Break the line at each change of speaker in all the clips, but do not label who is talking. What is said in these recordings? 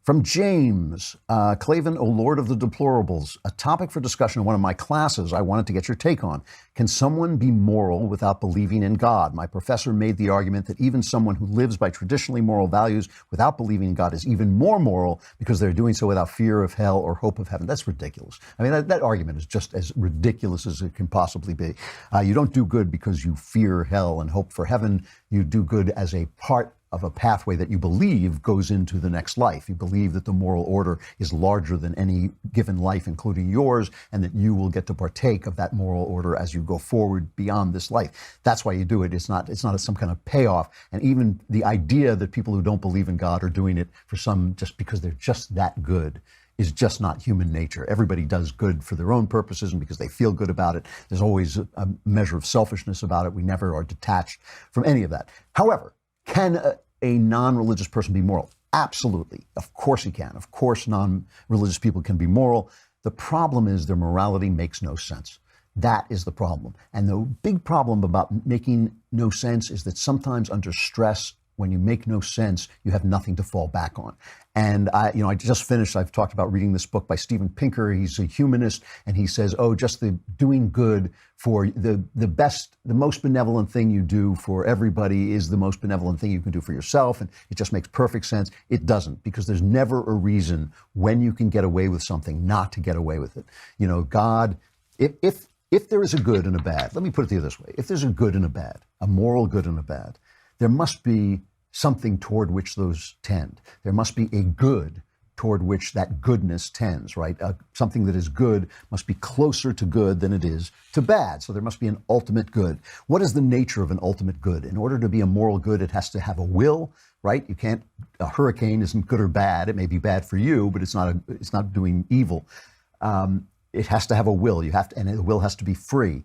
From James, Klavan, O Lord of the Deplorables, a topic for discussion in one of my classes I wanted to get your take on. Can someone be moral without believing in God? My professor made the argument that even someone who lives by traditionally moral values without believing in God is even more moral because they're doing so without fear of hell or hope of heaven. That's ridiculous. I mean, that argument is just as ridiculous as it can possibly be. You don't do good because you fear hell and hope for heaven. You do good as a part of a pathway that you believe goes into the next life. You believe that the moral order is larger than any given life, including yours, and that you will get to partake of that moral order as you go forward beyond this life. That's why you do it. It's not some kind of payoff. And even the idea that people who don't believe in God are doing it for just because they're just that good is just not human nature. Everybody does good for their own purposes and because they feel good about it. There's always a measure of selfishness about it. We never are detached from any of that. However, can a non-religious person be moral? Absolutely. Of course he can. Of course non-religious people can be moral. The problem is their morality makes no sense. That is the problem. And the big problem about making no sense is that sometimes under stress, when you make no sense, you have nothing to fall back on. And I just finished, I've talked about reading this book by Steven Pinker. He's a humanist, and he says, just the doing good for the most benevolent thing you do for everybody is the most benevolent thing you can do for yourself. And it just makes perfect sense. It doesn't, because there's never a reason when you can get away with something not to get away with it. God, if there is a good and a bad, let me put it to you this way. If there's a good and a bad, a moral good and a bad, there must be something toward which those tend. There must be a good toward which that goodness tends, right? Something that is good must be closer to good than it is to bad. So there must be an ultimate good. What is the nature of an ultimate good? In order to be a moral good, it has to have a will, right? A hurricane isn't good or bad. It may be bad for you, but it's not doing evil. It has to have a will. And the will has to be free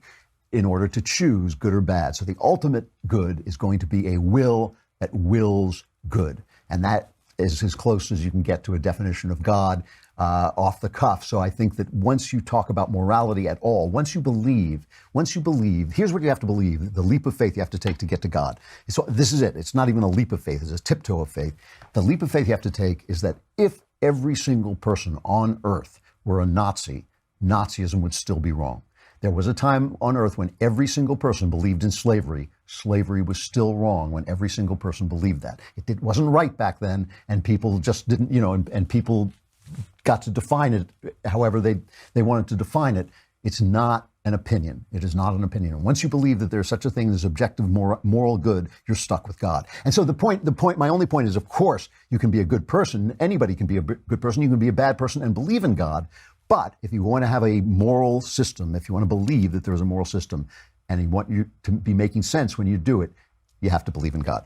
in order to choose good or bad. So the ultimate good is going to be a will that wills good. And that is as close as you can get to a definition of God off the cuff. So I think that once you talk about morality at all, once you believe, here's what you have to believe, the leap of faith you have to take to get to God. So this is it. It's not even a leap of faith. It's a tiptoe of faith. The leap of faith you have to take is that if every single person on earth were a Nazi, Nazism would still be wrong. There was a time on earth when every single person believed in slavery. Slavery was still wrong when every single person believed that. It wasn't right back then, and people just didn't, and people got to define it however they wanted to define it. It's not an opinion. It is not an opinion. And once you believe that there's such a thing as objective moral good, you're stuck with God. And so my only point is, of course, you can be a good person. Anybody can be a good person. You can be a bad person and believe in God. But if you want to have a moral system, if you want to believe that there's a moral system, and you want you to be making sense when you do it, you have to believe in God.